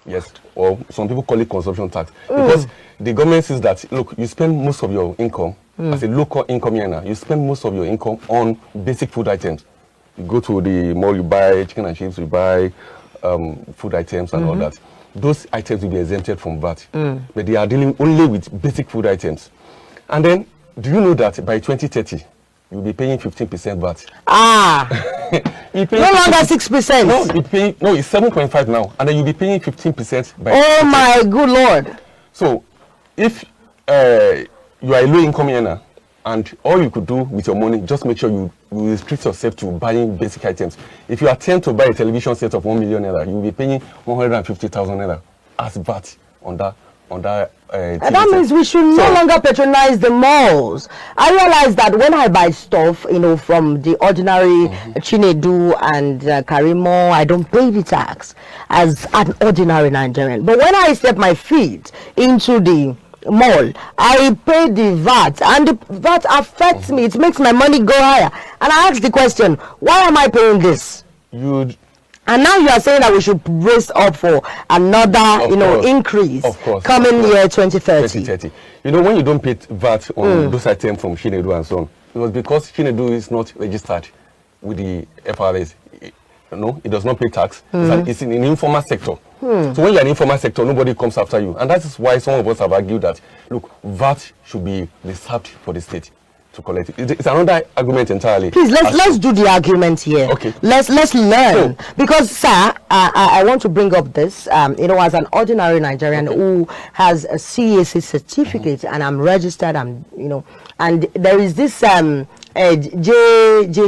Yes, or some people call it consumption tax. Because the government says that, look, you spend most of your income, as a local income earner, you spend most of your income on basic food items. You go to the mall, you buy chicken and chips, you buy food items and all that. Those items will be exempted from VAT. But they are dealing only with basic food items. And then, do you know that by 2030, you'll be paying 15% VAT? No longer 6%. No, it's 7.5 now. And then you'll be paying 15% by Oh my good Lord. So, if you are a low-income earner, and all you could do with your money, just make sure you restrict yourself to buying basic items. If you attempt to buy a television set of 1 million naira, you'll be paying 150,000 naira as VAT on that. That means we should no longer patronize the malls. I realize that when I buy stuff, from the ordinary Chinedu and Karimo, I don't pay the tax as an ordinary Nigerian. But when I step my feet into the mall, I pay the VAT, and the VAT affects me. It makes my money go higher. And I ask the question, why am I paying this? And now you are saying that we should brace up for another, increase coming year 2030. When you don't pay VAT on those items from Chinedu and so on, it was because Chinedu is not registered with the FRS. It does not pay tax. It's in an informal sector. So when you're in informal sector, nobody comes after you. And that is why some of us have argued that, look, VAT should be reserved for the state to collect it. It's another argument entirely. Please, let's do the argument here. Okay. Let's learn. Because, sir, I want to bring up this, as an ordinary Nigerian who has a CAC certificate and I'm registered, and there is this J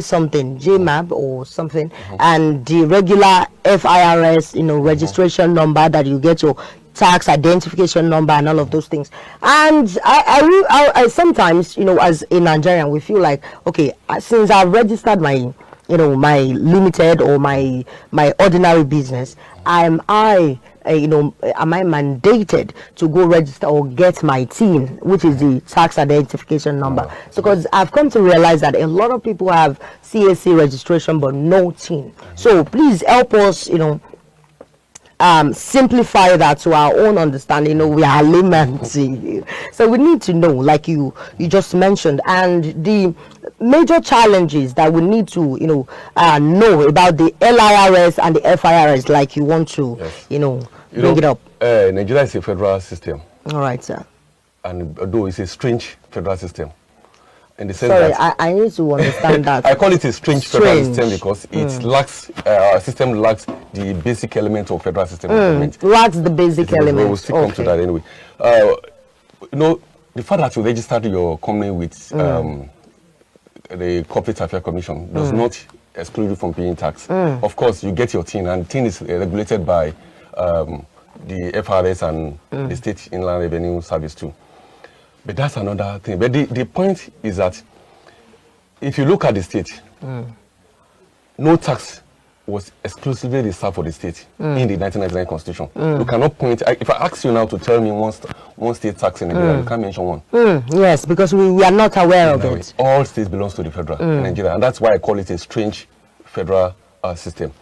something, JMAB or something, and the regular FIRS, registration number that you get your tax identification number and all of those things. And I sometimes, as a Nigerian, we feel like, okay, since I've registered my my limited or my ordinary business, am I mandated to go register or get my TIN, which is the tax identification number? So because I've come to realize that a lot of people have CAC registration but no TIN. So please help us, simplify that to our own understanding. We are laymen, so we need to know, like you just mentioned, and the major challenges that we need to know about the LIRS and the FIRS, like you want to bring it up. Nigeria is a federal system. All right, sir. And although it's a strange federal system, in the sense that I need to understand that. I call it a strange federal system because it lacks, our system lacks the basic element of federal system. Lacks the basic element. We will still come to that anyway. The fact that you registered your company with the Corporate Affairs Commission does not exclude you from paying tax. Of course, you get your TIN, and TIN is regulated by the FRS and the State Inland Revenue Service too. But that's another thing. But the point is that if you look at the state, no tax was exclusively reserved for the state in the 1999 Constitution. You cannot point. If I ask you now to tell me one state tax in Nigeria, you can't mention one. Yes, because we are not aware of it. All states belongs to the federal in Nigeria, and that's why I call it a strange federal system.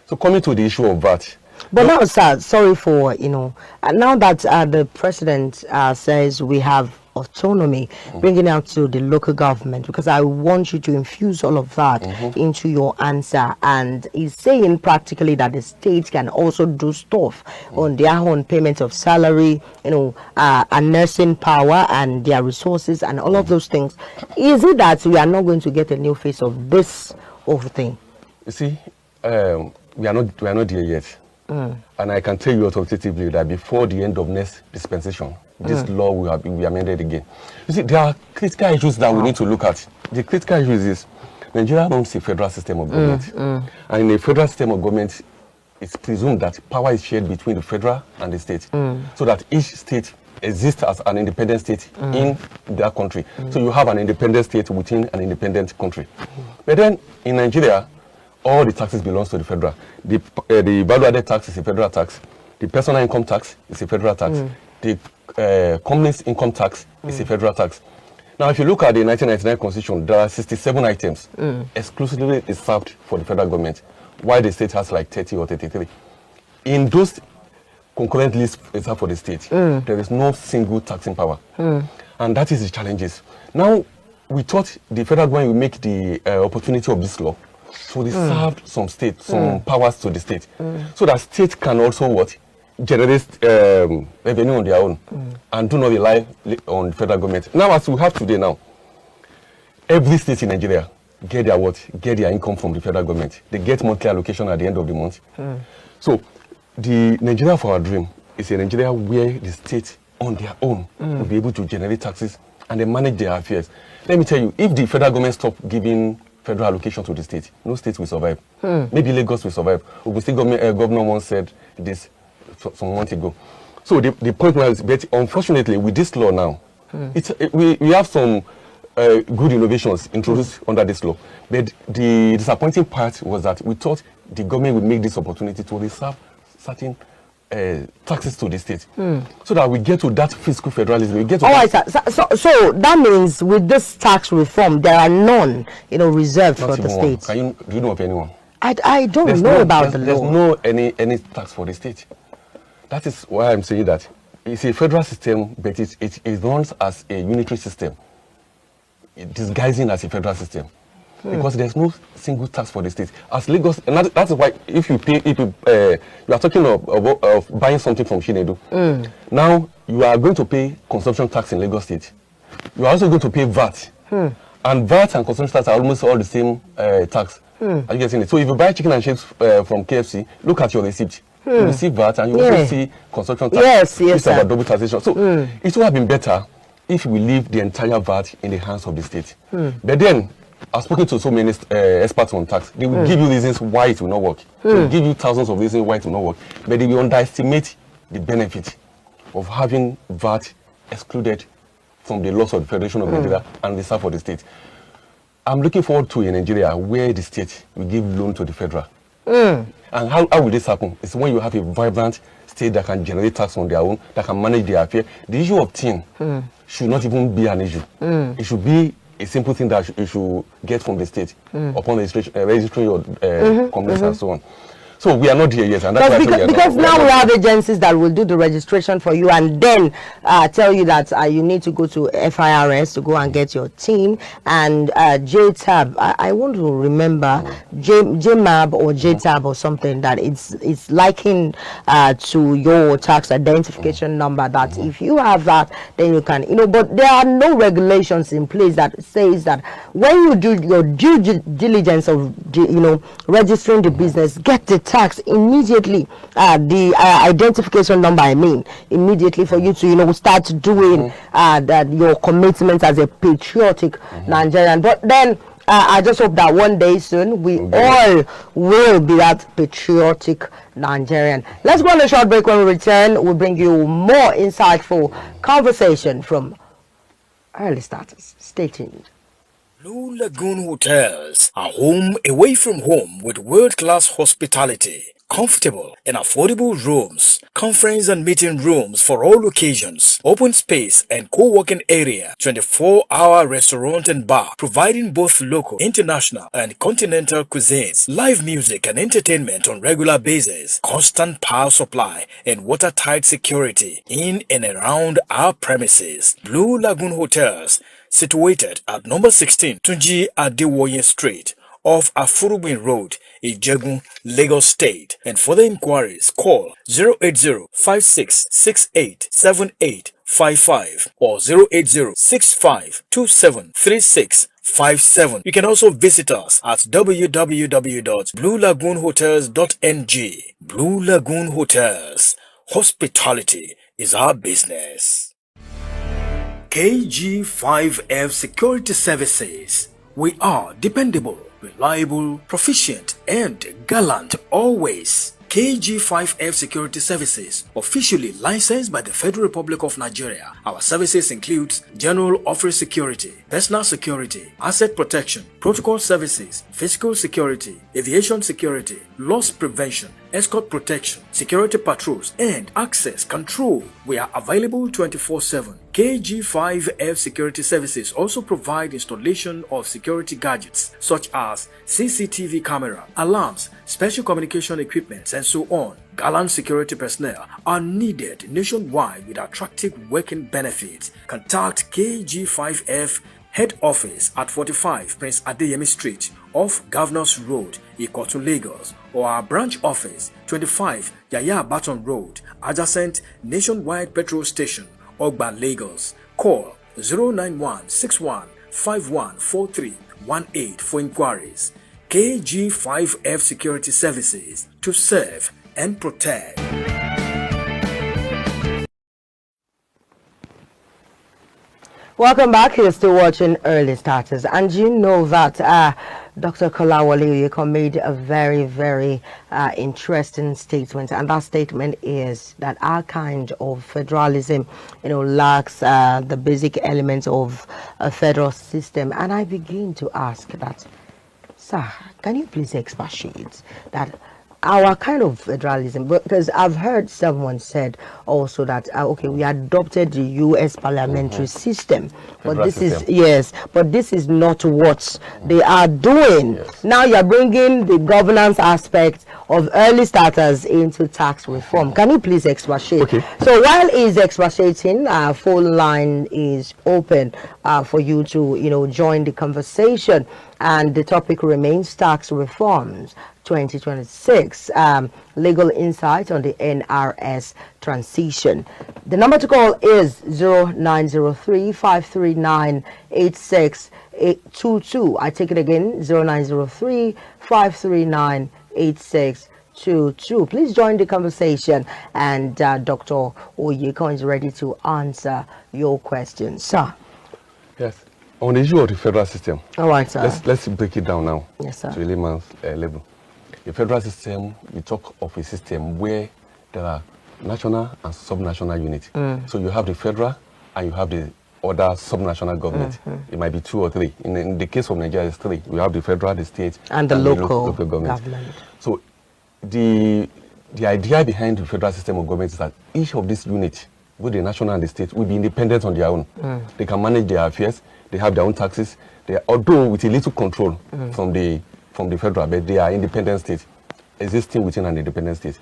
So coming to the issue of VAT. But now, sir, sorry for, now that the president says we have autonomy, bringing out to the local government, because I want you to infuse all of that into your answer. And he's saying practically that the states can also do stuff on their own payment of salary, and nursing power and their resources and all of those things. Is it that we are not going to get a new face of this whole thing? You see, we are not there yet. And I can tell you authoritatively that before the end of next dispensation, this law will be amended again. You see, there are critical issues that we need to look at. The critical issue is Nigeria runs a federal system of government. And in a federal system of government, it's presumed that power is shared between the federal and the state. So that each state exists as an independent state in their country. So you have an independent state within an independent country. But then in Nigeria, all the taxes belongs to the federal. The value-added tax is a federal tax. The personal income tax is a federal tax. The company's income tax is a federal tax. Now, if you look at the 1999 Constitution, there are 67 items exclusively reserved for the federal government, while the state has like 30 or 33. In those concurrent list reserved for the state. There is no single taxing power. And that is the challenges. Now, we thought the federal government will make the opportunity of this law to reserve some states, some powers to the state, so that state can also what? Generate revenue on their own and do not rely on the federal government. Now, as we have today now, every state in Nigeria get their what? Get their income from the federal government. They get monthly allocation at the end of the month. So, the Nigeria of our dream is a Nigeria where the state on their own will be able to generate taxes and they manage their affairs. Let me tell you, if the federal government stop giving federal allocation to the state, no state will survive. Maybe Lagos will survive. Ogun State governor once said this some months ago. So the point now is, but unfortunately, with this law now, we have some good innovations introduced under this law. But the disappointing part was that we thought the government would make this opportunity to reserve certain taxes to the state, so that we get to that fiscal federalism. We get to so that means with this tax reform, there are none, reserved for the states. Do you know of anyone? I don't know about the law. There's no any tax for the state. That is why I'm saying that it's a federal system, but it runs as a unitary system, disguising as a federal system. Because there's no single tax for the state. As Lagos, and that's why if you are talking of buying something from Shinedu, now you are going to pay consumption tax in Lagos State. You are also going to pay VAT. And VAT and consumption tax are almost all the same tax. Are you getting it? So if you buy chicken and chips from KFC, look at your receipt. You receive VAT and you also see consumption tax. Yes, about double taxation. So it would have been better if we leave the entire VAT in the hands of the state. But then, I've spoken to so many experts on tax. They will give you reasons why it will not work. They will give you thousands of reasons why it will not work. But they will underestimate the benefit of having VAT excluded from the laws of the Federation of Nigeria and reserved for the state. I'm looking forward to a Nigeria where the state will give loan to the federal. And how will this happen? It's when you have a vibrant state that can generate tax on their own, that can manage their affairs. The issue of tin should not even be an issue. It should be a simple thing that you should get from the state upon registering your companies and so on. So we are not here yet, and that's because now we have agencies that will do the registration for you and then tell you that you need to go to FIRS to go and get your TIN and JTAB. I want to remember JMAB or JTAB or something that it's likened to your tax identification number. That if you have that, then you can, But there are no regulations in place that says that when you do your due diligence of registering the business, get the tax immediately, the identification number, immediately for you to start doing that your commitment as a patriotic Nigerian. But then I just hope that one day soon we all will be that patriotic Nigerian. Let's go on a short break. When we return, we'll bring you more insightful conversation from early starters. Stay tuned. Blue Lagoon Hotels, a home away from home with world-class hospitality, comfortable and affordable rooms, conference and meeting rooms for all occasions, open space and co-working area, 24-hour restaurant and bar, providing both local, international and continental cuisines, live music and entertainment on regular basis, constant power supply and watertight security in and around our premises. Blue Lagoon Hotels, situated at number 16 Tunji Adewoye Street, off Afurubin Road, Ijegun, Lagos State. And for the inquiries, call 080-5668-7855 or 080-6527-3657. You can also visit us at www.bluelagoonhotels.ng. Blue Lagoon Hotels. Hospitality is our business. KG5F Security Services. We are dependable, reliable, proficient, and gallant always. KG5F Security Services, officially licensed by the Federal Republic of Nigeria. Our services include general office security, personal security, asset protection, protocol services, physical security, aviation security, loss prevention, escort protection, security patrols, and access control. We are available 24/7. KG5F Security Services also provide installation of security gadgets such as CCTV camera, alarms, special communication equipment, and so on. Gallant security personnel are needed nationwide with attractive working benefits. Contact KG5F Head Office at 45 Prince Adeyemi Street off Governors Road, Ikotu, Lagos, or our branch office 25 Yaya Baton Road, adjacent Nationwide Petrol Station, Ogba, Lagos. Call 09161514318 for inquiries. KG5F Security Services, to serve and protect. Welcome back. You're still watching Early Starters, and you know that Dr. Kolawole Oyeko made a very, very interesting statement, and that statement is that our kind of federalism, lacks the basic elements of a federal system. And I begin to ask that, sir, can you please expatiate that our kind of federalism, because I've heard someone said also that okay, we adopted the US parliamentary system, but this is but this is not what they are doing. Now you're bringing the governance aspect of Early Starters into tax reform. Can you please expatiate? Okay. So while he's expatiating, phone line is open for you to join the conversation, and the topic remains tax reforms 2026, legal insight on the NRS transition. The number to call is 0903-539-8622. I take it again, 0903-539-8622. Please join the conversation, and Dr. Oyeko is ready to answer your questions. Sir. Yes. On the issue of the federal system. All right, sir. Let's break it down now. Yes, sir. To a layman's level. The federal system, we talk of a system where there are national and subnational units. So you have the federal and you have the other subnational government. It might be 2 or 3. In the case of Nigeria, it's 3. We have the federal, the state, and the local government. So the idea behind the federal system of government is that each of these units, both the national and the state, will be independent on their own. They can manage their affairs. They have their own taxes. Although with a little control from the federal, but they are independent states, existing within an independent state.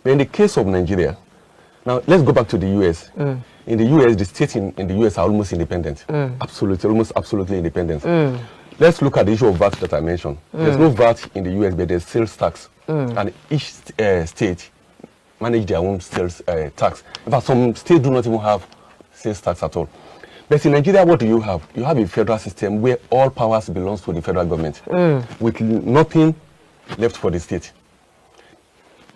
But in the case of Nigeria, now let's go back to the US. In the US, the states in the US are almost independent. Almost absolutely independent. Let's look at the issue of VAT that I mentioned. There's no VAT in the US, but there's sales tax. And each state manage their own sales tax. In fact, some states do not even have sales tax at all. But in Nigeria, what do you have? You have a federal system where all powers belongs to the federal government, with nothing left for the state.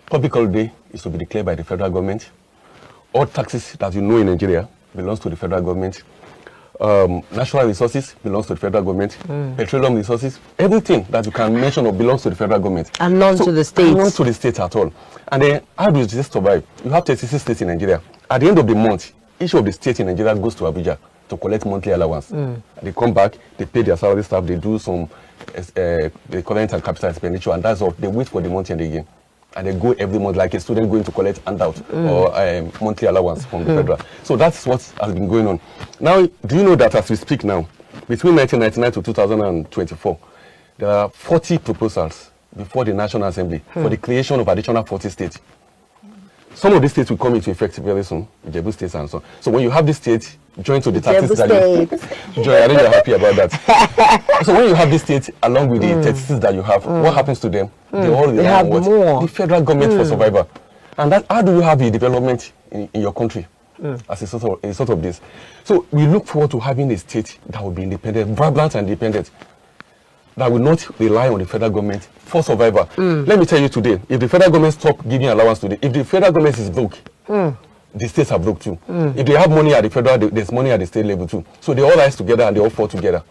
Public holiday is to be declared by the federal government. All taxes that you know in Nigeria belongs to the federal government. Natural resources belongs to the federal government. Petroleum resources, everything that you can mention belongs to the federal government. And none to the states. None to the states at all. And then how do you just survive? You have 36 states in Nigeria. At the end of the month, each of the states in Nigeria goes to Abuja to collect monthly allowance. They come back, they pay their salary staff, they do some current and capital expenditure, and that's all. They wait for the month and again. And they go every month like a student going to collect handout or monthly allowance from the federal. So that's what has been going on. Now, do you know that as we speak now, between 1999 to 2024, there are 40 proposals before the National Assembly for the creation of additional 40 states. Some of these states will come into effect very soon, Ijebu states and so on. So when you have these states joined to the taxes that you I think you're happy about that. So when you have these states along with the 36 that you have, what happens to them? They all rely on what? The federal government for survival. And that, how do you have a development in your country as a sort of this? So we look forward to having a state that will be independent, vibrant and independent, that will not rely on the federal government for survival. Let me tell you today, if the federal government stop giving allowance today, if the federal government is broke, the states are broke too. If they have money at the federal, there's money at the state level too. So they all rise together and they all fall together.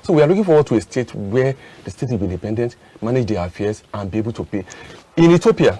So we are looking forward to a state where the state will be independent, manage their affairs, and be able to pay. In Ethiopia,